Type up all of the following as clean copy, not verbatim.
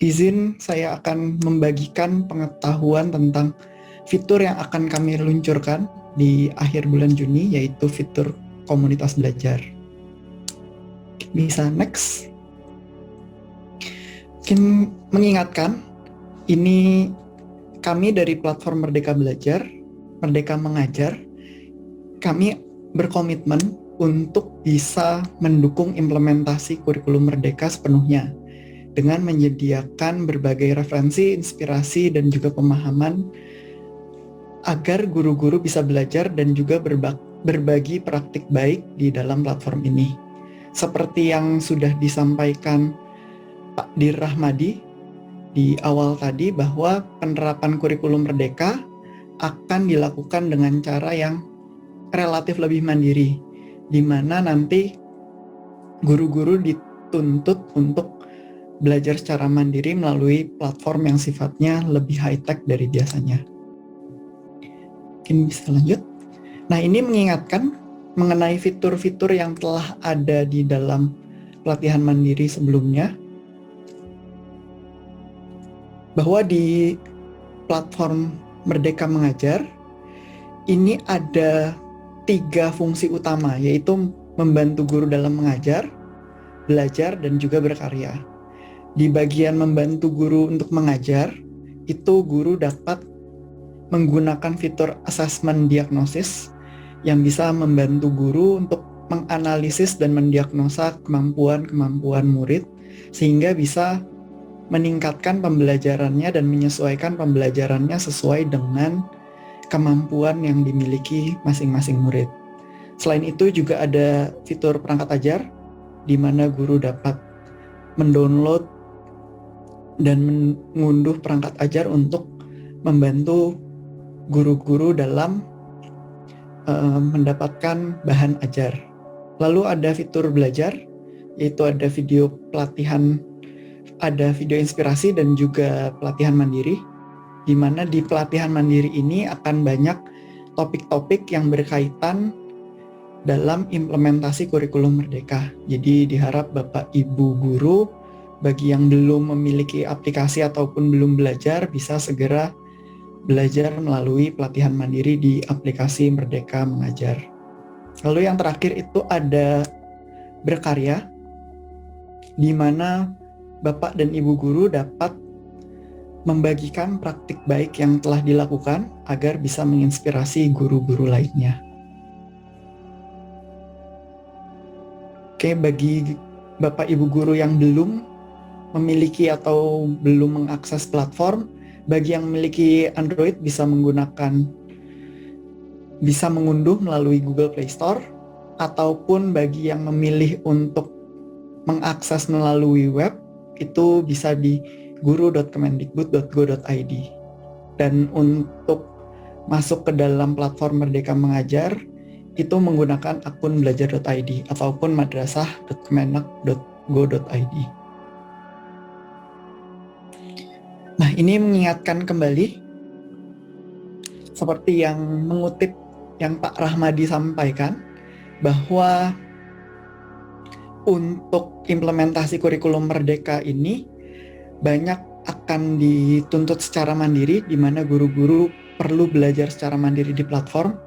izin saya akan membagikan pengetahuan tentang fitur yang akan kami luncurkan di akhir bulan Juni, yaitu fitur komunitas belajar. Bisa next. Mungkin mengingatkan, ini kami dari platform Merdeka Belajar, Merdeka Mengajar, kami berkomitmen untuk bisa mendukung implementasi kurikulum Merdeka sepenuhnya dengan menyediakan berbagai referensi, inspirasi, dan juga pemahaman agar guru-guru bisa belajar dan juga berbagi praktik baik di dalam platform ini. Seperti yang sudah disampaikan Pak Dir Rahmadi di awal tadi, bahwa penerapan kurikulum Merdeka akan dilakukan dengan cara yang relatif lebih mandiri, di mana nanti guru-guru dituntut untuk belajar secara mandiri melalui platform yang sifatnya lebih high-tech dari biasanya. Mungkin bisa lanjut. Nah, ini mengingatkan mengenai fitur-fitur yang telah ada di dalam pelatihan mandiri sebelumnya, bahwa di platform Merdeka Mengajar ini ada 3 fungsi utama, yaitu membantu guru dalam mengajar, belajar, dan juga berkarya. Di bagian membantu guru untuk mengajar, itu guru dapat menggunakan fitur assessment diagnosis yang bisa membantu guru untuk menganalisis dan mendiagnosa kemampuan murid, sehingga bisa meningkatkan pembelajarannya dan menyesuaikan pembelajarannya sesuai dengan kemampuan yang dimiliki masing-masing murid. Selain itu juga ada fitur perangkat ajar, di mana guru dapat mendownload dan mengunduh perangkat ajar untuk membantu guru-guru dalam mendapatkan bahan ajar. Lalu ada fitur belajar, yaitu ada video pelatihan, ada video inspirasi dan juga pelatihan mandiri, di mana di pelatihan mandiri ini akan banyak topik-topik yang berkaitan dalam implementasi kurikulum Merdeka. Jadi diharap Bapak Ibu guru, bagi yang belum memiliki aplikasi ataupun belum belajar, bisa segera belajar melalui pelatihan mandiri di aplikasi Merdeka Mengajar. Lalu yang terakhir itu ada berkarya, di mana Bapak dan Ibu guru dapat membagikan praktik baik yang telah dilakukan agar bisa menginspirasi guru-guru lainnya. Oke, bagi Bapak Ibu guru yang belum memiliki atau belum mengakses platform, bagi yang memiliki Android bisa mengunduh melalui Google Play Store, ataupun bagi yang memilih untuk mengakses melalui web, itu bisa di guru.kemendikbud.go.id. Dan untuk masuk ke dalam platform Merdeka Mengajar, itu menggunakan akun belajar.id ataupun madrasah.kemenak.go.id. Nah, ini mengingatkan kembali, seperti yang mengutip yang Pak Rahmadi sampaikan, bahwa untuk implementasi kurikulum Merdeka ini banyak akan dituntut secara mandiri, di mana guru-guru perlu belajar secara mandiri di platform.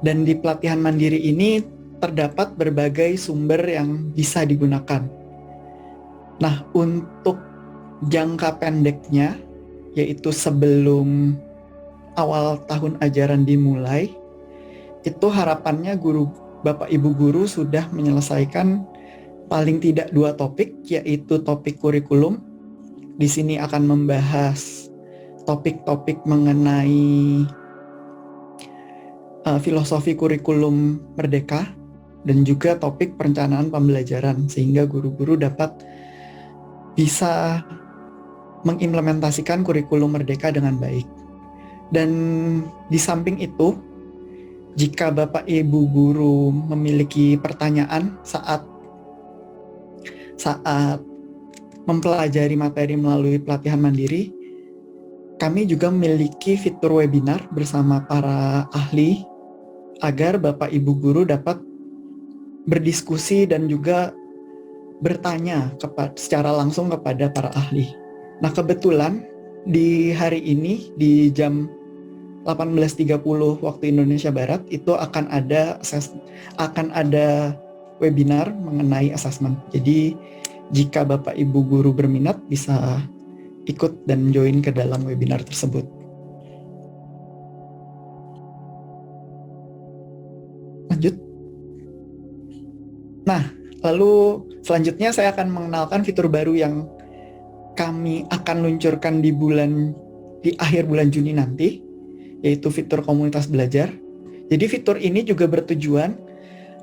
Dan di pelatihan mandiri ini terdapat berbagai sumber yang bisa digunakan. Nah, untuk jangka pendeknya, yaitu sebelum awal tahun ajaran dimulai, itu harapannya Bapak Ibu guru sudah menyelesaikan paling tidak 2 topik, yaitu topik kurikulum. Di sini akan membahas topik-topik mengenai filosofi kurikulum Merdeka dan juga topik perencanaan pembelajaran, sehingga guru-guru dapat bisa mengimplementasikan kurikulum Merdeka dengan baik. Dan di samping itu, jika Bapak Ibu guru memiliki pertanyaan saat mempelajari materi melalui pelatihan mandiri, kami juga memiliki fitur webinar bersama para ahli agar Bapak Ibu guru dapat berdiskusi dan juga bertanya secara langsung kepada para ahli. Nah, kebetulan di hari ini di jam 18.30 waktu Indonesia Barat itu akan ada webinar mengenai asesmen. Jadi jika Bapak Ibu guru berminat bisa ikut dan join ke dalam webinar tersebut. Lanjut. Nah, lalu selanjutnya saya akan mengenalkan fitur baru yang kami akan luncurkan di akhir bulan Juni nanti, yaitu fitur komunitas belajar. Jadi fitur ini juga bertujuan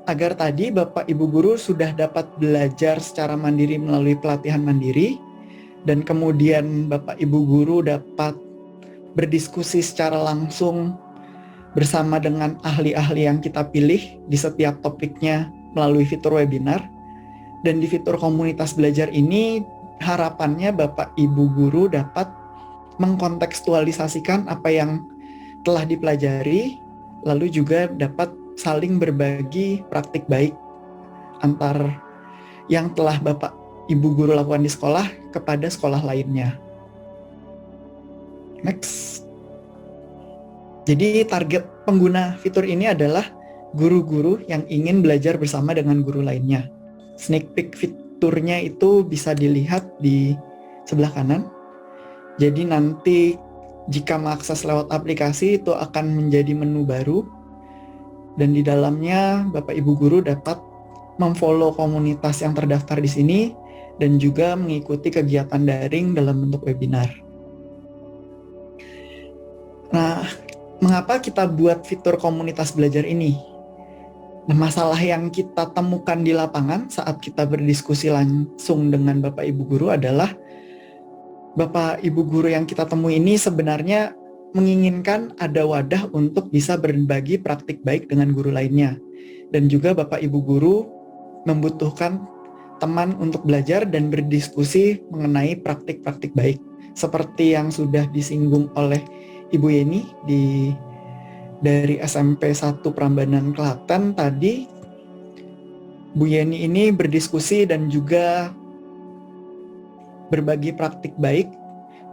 agar tadi Bapak Ibu guru sudah dapat belajar secara mandiri melalui pelatihan mandiri, dan kemudian Bapak Ibu guru dapat berdiskusi secara langsung bersama dengan ahli-ahli yang kita pilih di setiap topiknya melalui fitur webinar. Dan di fitur komunitas belajar ini harapannya Bapak Ibu guru dapat mengkontekstualisasikan apa yang telah dipelajari, lalu juga dapat saling berbagi praktik baik antar yang telah Bapak Ibu guru lakukan di sekolah kepada sekolah lainnya. Next. Jadi target pengguna fitur ini adalah guru-guru yang ingin belajar bersama dengan guru lainnya. Sneak peek fiturnya itu bisa dilihat di sebelah kanan. Jadi nanti jika mengakses lewat aplikasi itu akan menjadi menu baru, dan di dalamnya Bapak Ibu guru dapat memfollow komunitas yang terdaftar di sini dan juga mengikuti kegiatan daring dalam bentuk webinar. Nah, mengapa kita buat fitur komunitas belajar ini? Nah, masalah yang kita temukan di lapangan saat kita berdiskusi langsung dengan Bapak Ibu guru adalah Bapak Ibu guru yang kita temui ini sebenarnya menginginkan ada wadah untuk bisa berbagi praktik baik dengan guru lainnya. Dan juga Bapak Ibu guru membutuhkan teman untuk belajar dan berdiskusi mengenai praktik-praktik baik. Seperti yang sudah disinggung oleh Ibu Yeni dari SMP 1 Prambanan Klaten tadi, Bu Yeni ini berdiskusi dan juga berbagi praktik baik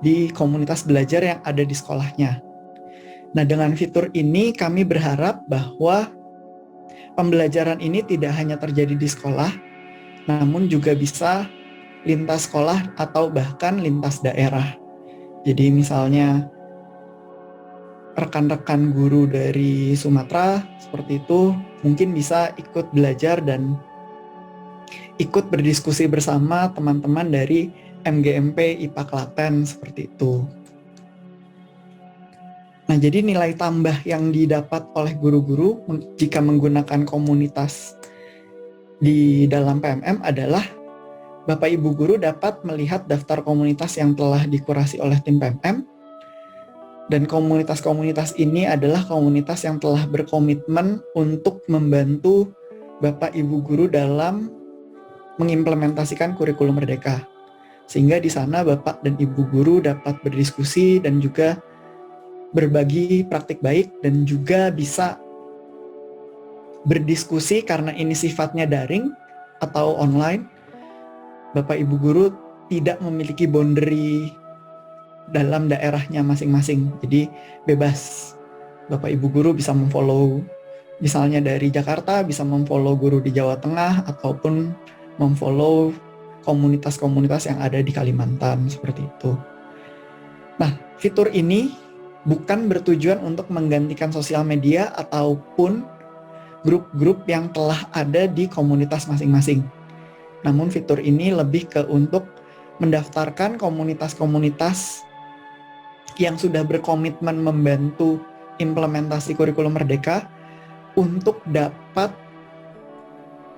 di komunitas belajar yang ada di sekolahnya. Nah, dengan fitur ini kami berharap bahwa pembelajaran ini tidak hanya terjadi di sekolah, namun juga bisa lintas sekolah atau bahkan lintas daerah. Jadi misalnya rekan-rekan guru dari Sumatera seperti itu mungkin bisa ikut belajar dan ikut berdiskusi bersama teman-teman dari MGMP IPA Klaten seperti itu. Nah, jadi nilai tambah yang didapat oleh guru-guru jika menggunakan komunitas di dalam PMM adalah Bapak Ibu guru dapat melihat daftar komunitas yang telah dikurasi oleh tim PMM. Dan komunitas-komunitas ini adalah komunitas yang telah berkomitmen untuk membantu Bapak Ibu guru dalam mengimplementasikan kurikulum Merdeka. Sehingga di sana Bapak dan Ibu guru dapat berdiskusi dan juga berbagi praktik baik dan juga bisa berdiskusi karena ini sifatnya daring atau online. Bapak Ibu guru tidak memiliki boundary dalam daerahnya masing-masing. Jadi bebas. Bapak Ibu guru bisa memfollow misalnya dari Jakarta, bisa memfollow guru di Jawa Tengah ataupun memfollow komunitas-komunitas yang ada di Kalimantan seperti itu. Nah, fitur ini bukan bertujuan untuk menggantikan sosial media ataupun grup-grup yang telah ada di komunitas masing-masing. Namun fitur ini lebih ke untuk mendaftarkan komunitas-komunitas yang sudah berkomitmen membantu implementasi kurikulum Merdeka untuk dapat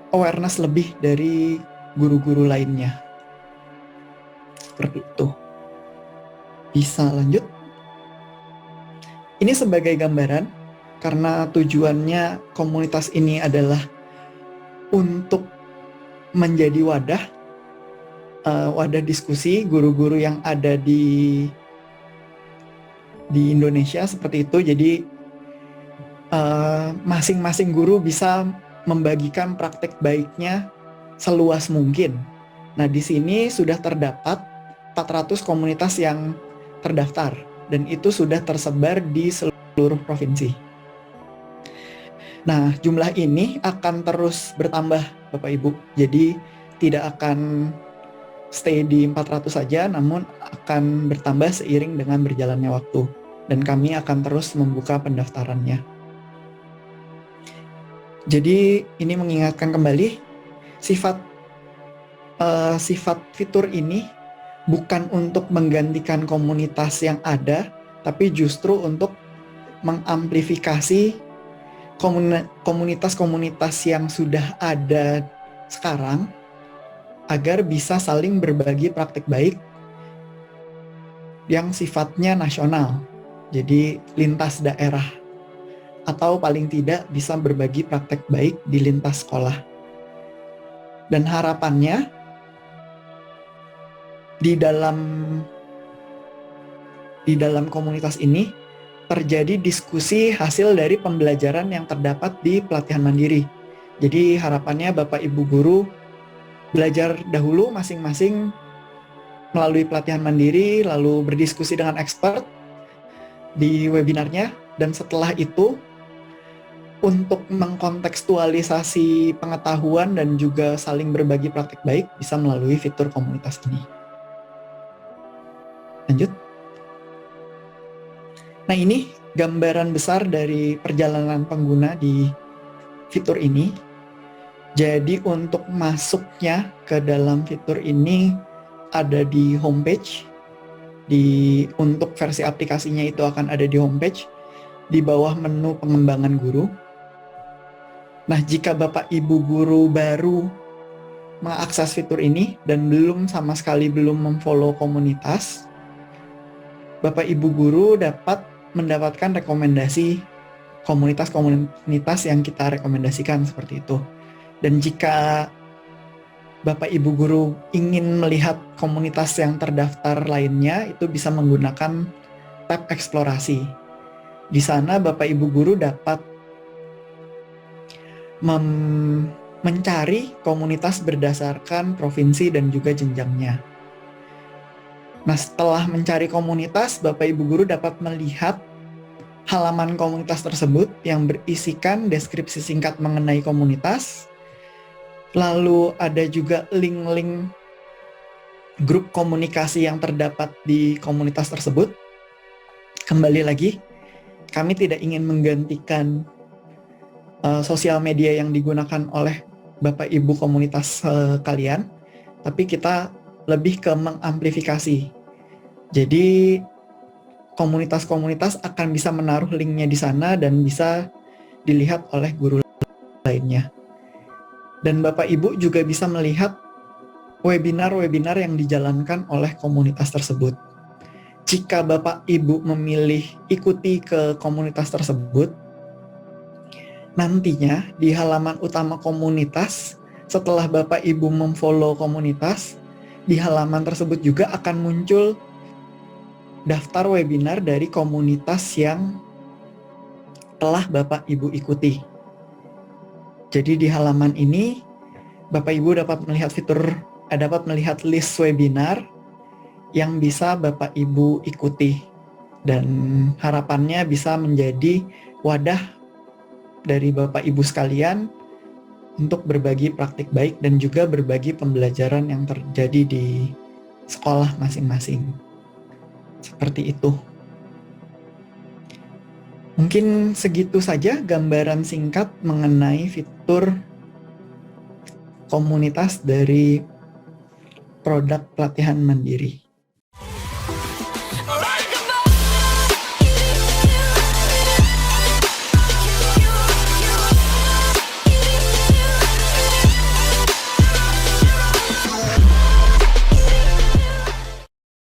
awareness lebih dari guru-guru lainnya. Seperti itu. Bisa lanjut? Ini sebagai gambaran, karena tujuannya komunitas ini adalah untuk menjadi wadah diskusi guru-guru yang ada di Indonesia seperti itu. Jadi masing-masing guru bisa membagikan praktek baiknya seluas mungkin. Nah, di sini sudah terdapat 400 komunitas yang terdaftar, dan itu sudah tersebar di seluruh provinsi. Nah, jumlah ini akan terus bertambah, Bapak Ibu. Jadi tidak akan stay di 400 saja, namun akan bertambah seiring dengan berjalannya waktu. Dan kami akan terus membuka pendaftarannya. Jadi ini mengingatkan kembali sifat fitur ini bukan untuk menggantikan komunitas yang ada, tapi justru untuk mengamplifikasi komunitas-komunitas yang sudah ada sekarang agar bisa saling berbagi praktik baik yang sifatnya nasional, jadi lintas daerah, atau paling tidak bisa berbagi praktek baik di lintas sekolah. Dan harapannya di dalam komunitas ini terjadi diskusi hasil dari pembelajaran yang terdapat di pelatihan mandiri. Jadi harapannya Bapak Ibu guru belajar dahulu masing-masing melalui pelatihan mandiri, lalu berdiskusi dengan expert di webinarnya, dan setelah itu untuk mengkontekstualisasi pengetahuan dan juga saling berbagi praktik baik bisa melalui fitur komunitas ini. Lanjut. Nah, ini gambaran besar dari perjalanan pengguna di fitur ini. Jadi untuk masuknya ke dalam fitur ini ada di homepage. Untuk versi aplikasinya itu akan ada di homepage di bawah menu pengembangan guru. Nah, jika Bapak Ibu guru baru mengakses fitur ini dan sama sekali belum memfollow komunitas, Bapak Ibu guru dapat mendapatkan rekomendasi komunitas-komunitas yang kita rekomendasikan seperti itu. Dan jika Bapak Ibu guru ingin melihat komunitas yang terdaftar lainnya, itu bisa menggunakan tab eksplorasi. Di sana Bapak Ibu guru dapat mencari komunitas berdasarkan provinsi dan juga jenjangnya. Nah, setelah mencari komunitas, Bapak Ibu guru dapat melihat halaman komunitas tersebut yang berisikan deskripsi singkat mengenai komunitas. Lalu ada juga link-link grup komunikasi yang terdapat di komunitas tersebut. Kembali lagi, kami tidak ingin menggantikan sosial media yang digunakan oleh Bapak Ibu komunitas kalian, tapi kita lebih ke mengamplifikasi. Jadi komunitas-komunitas akan bisa menaruh linknya di sana dan bisa dilihat oleh guru lainnya. Dan Bapak Ibu juga bisa melihat webinar-webinar yang dijalankan oleh komunitas tersebut. Jika Bapak Ibu memilih ikuti ke komunitas tersebut, nantinya di halaman utama komunitas, setelah Bapak Ibu memfollow komunitas, di halaman tersebut juga akan muncul daftar webinar dari komunitas yang telah Bapak Ibu ikuti. Jadi di halaman ini Bapak Ibu dapat melihat list webinar yang bisa Bapak Ibu ikuti, dan harapannya bisa menjadi wadah dari Bapak Ibu sekalian untuk berbagi praktik baik dan juga berbagi pembelajaran yang terjadi di sekolah masing-masing. Seperti itu. Mungkin segitu saja gambaran singkat mengenai fitur komunitas dari produk pelatihan mandiri.